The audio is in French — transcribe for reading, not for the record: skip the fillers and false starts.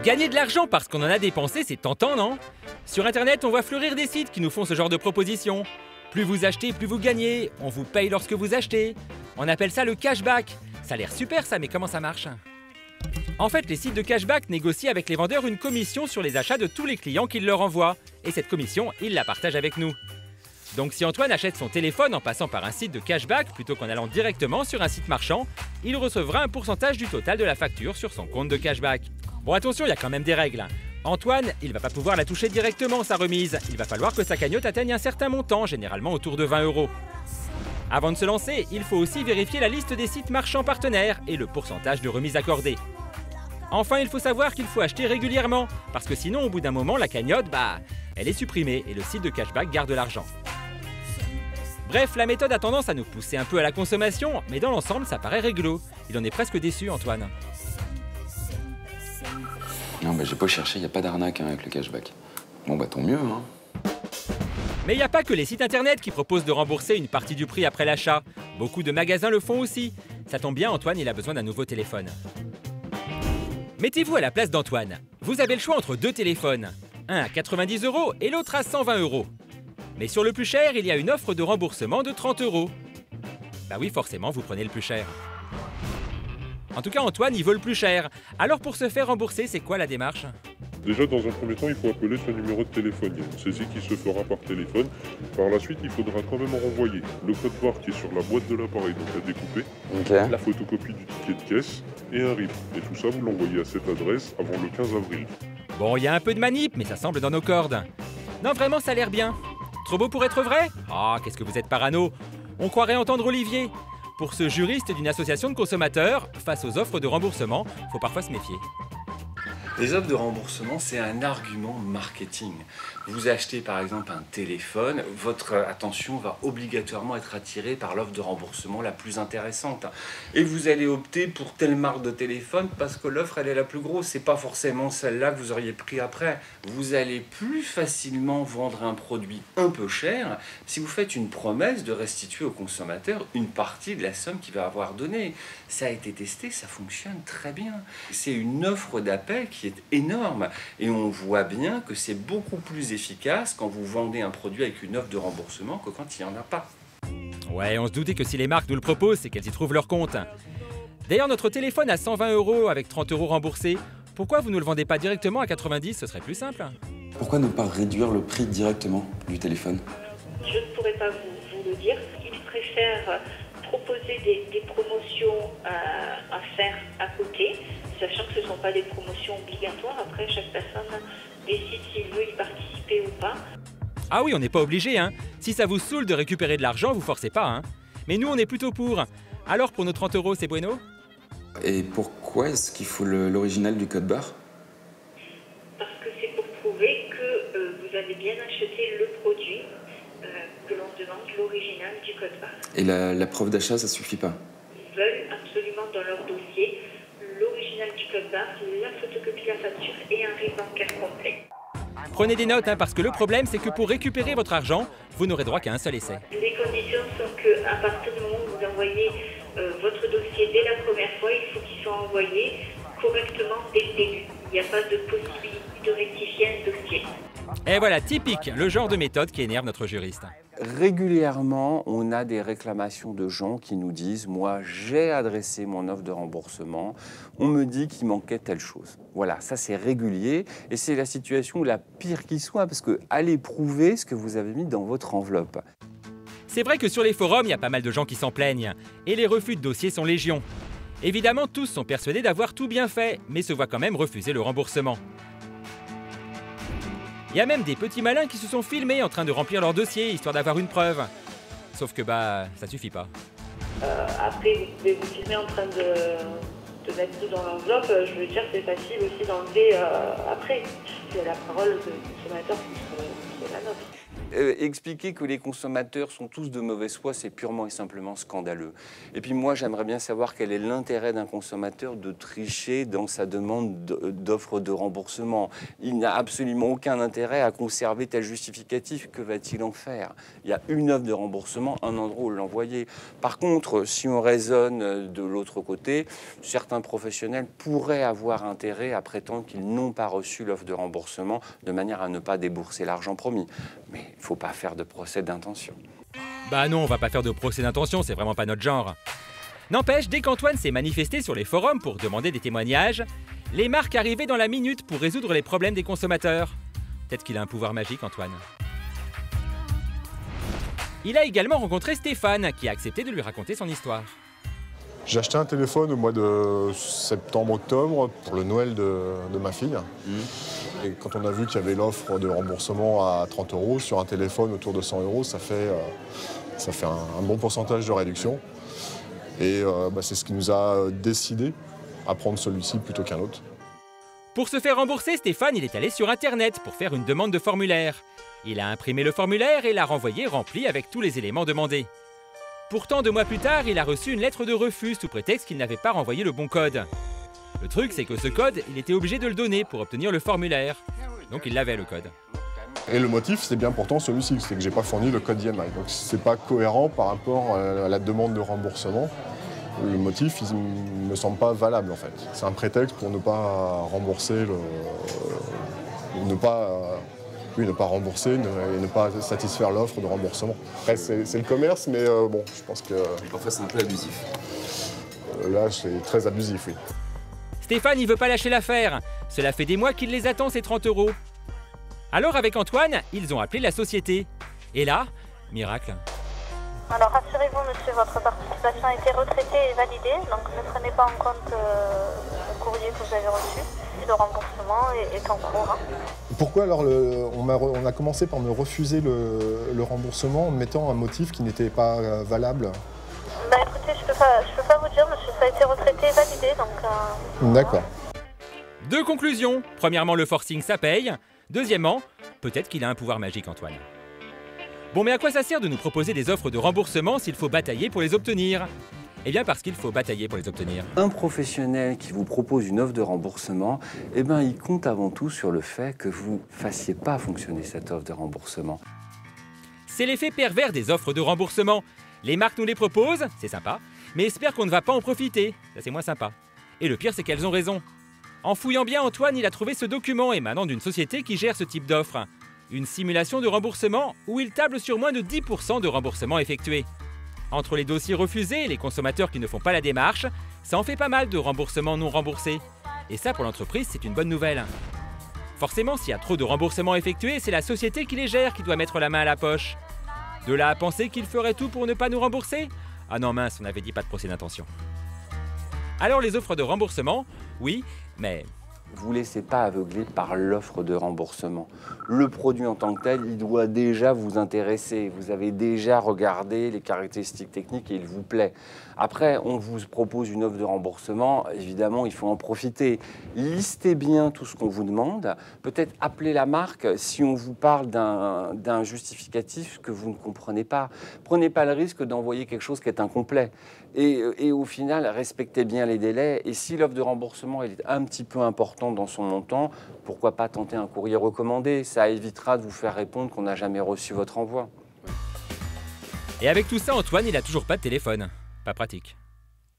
Gagner de l'argent parce qu'on en a dépensé, c'est tentant, non? Sur internet, on voit fleurir des sites qui nous font ce genre de propositions. Plus vous achetez, plus vous gagnez. On vous paye lorsque vous achetez. On appelle ça le cashback. Ça a l'air super ça, mais comment ça marche? En fait, les sites de cashback négocient avec les vendeurs une commission sur les achats de tous les clients qu'ils leur envoient. Et cette commission, ils la partagent avec nous. Donc si Antoine achète son téléphone en passant par un site de cashback plutôt qu'en allant directement sur un site marchand, il recevra un pourcentage du total de la facture sur son compte de cashback. Bon attention, il y a quand même des règles. Antoine, il va pas pouvoir la toucher directement sa remise. Il va falloir que sa cagnotte atteigne un certain montant, généralement autour de 20 €. Avant de se lancer, il faut aussi vérifier la liste des sites marchands partenaires et le pourcentage de remise accordée. Enfin, il faut savoir qu'il faut acheter régulièrement, parce que sinon, au bout d'un moment, la cagnotte, elle est supprimée et le site de cashback garde l'argent. Bref, la méthode a tendance à nous pousser un peu à la consommation, mais dans l'ensemble, ça paraît réglo. Il en est presque déçu, Antoine. Non, j'ai pas cherché, il n'y a pas d'arnaque avec le cashback. Bon, tant mieux, hein. Mais il n'y a pas que les sites internet qui proposent de rembourser une partie du prix après l'achat. Beaucoup de magasins le font aussi. Ça tombe bien, Antoine, il a besoin d'un nouveau téléphone. Mettez-vous à la place d'Antoine. Vous avez le choix entre deux téléphones. Un à 90 € et l'autre à 120 €. Mais sur le plus cher, il y a une offre de remboursement de 30 €. Bah oui, forcément, vous prenez le plus cher. En tout cas, Antoine, il veut le plus cher. Alors pour se faire rembourser, c'est quoi la démarche? Déjà, dans un premier temps, il faut appeler son numéro de téléphone. Il y a une saisie qui se fera par téléphone. Par la suite, il faudra quand même renvoyer le code barre qui est sur la boîte de l'appareil, donc à découper, la photocopie du ticket de caisse et un RIB. Et tout ça, vous l'envoyez à cette adresse avant le 15 avril. Bon, il y a un peu de manip, mais ça semble dans nos cordes. Non, vraiment, ça a l'air bien. Trop beau pour être vrai? Ah, qu'est-ce que vous êtes parano. On croirait entendre Olivier. Pour ce juriste d'une association de consommateurs, face aux offres de remboursement, faut parfois se méfier. Les offres de remboursement, c'est un argument marketing. Vous achetez par exemple un téléphone, votre attention va obligatoirement être attirée par l'offre de remboursement la plus intéressante. Et vous allez opter pour telle marque de téléphone parce que l'offre elle est la plus grosse. C'est pas forcément celle-là que vous auriez pris après. Vous allez plus facilement vendre un produit un peu cher si vous faites une promesse de restituer au consommateur une partie de la somme qu'il va avoir donnée. Ça a été testé, ça fonctionne très bien. C'est une offre d'appel qui est énorme et on voit bien que c'est beaucoup plus efficace quand vous vendez un produit avec une offre de remboursement que quand il n'y en a pas. Ouais, on se doutait que si les marques nous le proposent, c'est qu'elles y trouvent leur compte. D'ailleurs, notre téléphone à 120 € avec 30 € remboursés, pourquoi vous ne le vendez pas directement à 90? Ce serait plus simple. Pourquoi ne pas réduire le prix directement du téléphone? Je ne pourrais pas vous le dire. Ils préfèrent proposer des promotions à faire à côté, sachant que ce ne sont pas des promotions obligatoires. Après, chaque personne décide s'il veut y participer ou pas. Ah oui, on n'est pas obligé, hein. Si ça vous saoule de récupérer de l'argent, vous forcez pas, hein. Mais nous, on est plutôt pour. Alors, pour nos 30 €, c'est bueno? Et pourquoi est-ce qu'il faut l'original du code barre? Parce que c'est pour prouver que vous avez bien acheté le produit, que l'on demande l'original du code barre. Et la preuve d'achat, ça suffit pas? Ils veulent absolument dans leur dossier l'original du code barre, la photocopie de la facture et un RIB bancaire complet. Prenez des notes, hein, parce que le problème, c'est que pour récupérer votre argent, vous n'aurez droit qu'à un seul essai. Les conditions sont qu'à partir du moment où vous envoyez votre dossier dès la première fois, il faut qu'il soit envoyé correctement dès le début. Il n'y a pas de possibilité de rectifier un dossier. Et voilà, typique, le genre de méthode qui énerve notre juriste. Régulièrement, on a des réclamations de gens qui nous disent « Moi, j'ai adressé mon offre de remboursement, on me dit qu'il manquait telle chose. » Voilà, ça c'est régulier et c'est la situation la pire qui soit parce que allez prouver ce que vous avez mis dans votre enveloppe. C'est vrai que sur les forums, il y a pas mal de gens qui s'en plaignent. Et les refus de dossiers sont légion. Évidemment, tous sont persuadés d'avoir tout bien fait, mais se voient quand même refuser le remboursement. Il y a même des petits malins qui se sont filmés en train de remplir leur dossier, histoire d'avoir une preuve. Sauf que ça suffit pas. Après, vous pouvez vous filmer en train de mettre tout dans l'enveloppe. Je veux dire, c'est facile aussi d'enlever après. C'est la parole du consommateur qui est la nôtre. Expliquer que les consommateurs sont tous de mauvaise foi, c'est purement et simplement scandaleux. Et puis moi, j'aimerais bien savoir quel est l'intérêt d'un consommateur de tricher dans sa demande d'offre de remboursement. Il n'a absolument aucun intérêt à conserver tel justificatif. Que va-t-il en faire? Il y a une offre de remboursement, un endroit où l'envoyer. Par contre, si on raisonne de l'autre côté, certains professionnels pourraient avoir intérêt à prétendre qu'ils n'ont pas reçu l'offre de remboursement de manière à ne pas débourser l'argent promis. Mais il ne faut pas faire de procès d'intention. Bah non, on va pas faire de procès d'intention, c'est vraiment pas notre genre. N'empêche, dès qu'Antoine s'est manifesté sur les forums pour demander des témoignages, les marques arrivaient dans la minute pour résoudre les problèmes des consommateurs. Peut-être qu'il a un pouvoir magique, Antoine. Il a également rencontré Stéphane, qui a accepté de lui raconter son histoire. J'ai acheté un téléphone au mois de septembre-octobre pour le Noël de ma fille. Et quand on a vu qu'il y avait l'offre de remboursement à 30 € sur un téléphone autour de 100 €, ça fait un bon pourcentage de réduction. Et c'est ce qui nous a décidé à prendre celui-ci plutôt qu'un autre. Pour se faire rembourser, Stéphane, il est allé sur Internet pour faire une demande de formulaire. Il a imprimé le formulaire et l'a renvoyé rempli avec tous les éléments demandés. Pourtant, 2 mois plus tard, il a reçu une lettre de refus sous prétexte qu'il n'avait pas renvoyé le bon code. Le truc, c'est que ce code, il était obligé de le donner pour obtenir le formulaire. Donc il avait le code. Et le motif, c'est bien pourtant celui-ci, c'est que j'ai pas fourni le code IMI. Donc c'est pas cohérent par rapport à la demande de remboursement. Le motif, il ne me semble pas valable en fait. C'est un prétexte pour ne pas rembourser ne pas rembourser et ne pas satisfaire l'offre de remboursement. Après, c'est le commerce, mais bon, je pense que... Parfois, c'est un peu abusif. Là, c'est très abusif, oui. Stéphane, il veut pas lâcher l'affaire. Cela fait des mois qu'il les attend, ces 30 €. Alors, avec Antoine, ils ont appelé la société. Et là, miracle. Alors, rassurez-vous, monsieur, votre participation a été retraitée et validée, donc ne prenez pas en compte le courrier que vous avez reçu. Le remboursement est en cours. Pourquoi alors on a commencé par me refuser le remboursement en mettant un motif qui n'était pas valable? Bah écoutez, je peux pas vous dire, monsieur, ça a été retraité et validé, donc... D'accord. 2 conclusions. Premièrement, le forcing, ça paye. Deuxièmement, peut-être qu'il a un pouvoir magique, Antoine. Bon, mais à quoi ça sert de nous proposer des offres de remboursement s'il faut batailler pour les obtenir? Eh bien parce qu'il faut batailler pour les obtenir. Un professionnel qui vous propose une offre de remboursement, il compte avant tout sur le fait que vous ne fassiez pas fonctionner cette offre de remboursement. C'est l'effet pervers des offres de remboursement. Les marques nous les proposent, c'est sympa, mais espèrent qu'on ne va pas en profiter. Ça, c'est moins sympa. Et le pire, c'est qu'elles ont raison. En fouillant bien, Antoine, il a trouvé ce document émanant d'une société qui gère ce type d'offre. Une simulation de remboursement où il table sur moins de 10% de remboursement effectué. Entre les dossiers refusés et les consommateurs qui ne font pas la démarche, ça en fait pas mal de remboursements non remboursés. Et ça, pour l'entreprise, c'est une bonne nouvelle. Forcément, s'il y a trop de remboursements effectués, c'est la société qui les gère qui doit mettre la main à la poche. De là à penser qu'il ferait tout pour ne pas nous rembourser? Ah non mince, on avait dit pas de procès d'intention. Alors les offres de remboursement, oui, mais... Vous ne laissez pas aveugler par l'offre de remboursement. Le produit en tant que tel, il doit déjà vous intéresser. Vous avez déjà regardé les caractéristiques techniques et il vous plaît. Après, on vous propose une offre de remboursement. Évidemment, il faut en profiter. Listez bien tout ce qu'on vous demande. Peut-être appelez la marque si on vous parle d'un justificatif que vous ne comprenez pas. Prenez pas le risque d'envoyer quelque chose qui est incomplet. Et au final, respectez bien les délais. Et si l'offre de remboursement est un petit peu importante dans son montant, pourquoi pas tenter un courrier recommandé? Ça évitera de vous faire répondre qu'on n'a jamais reçu votre envoi. Et avec tout ça, Antoine, il a toujours pas de téléphone. Pas pratique.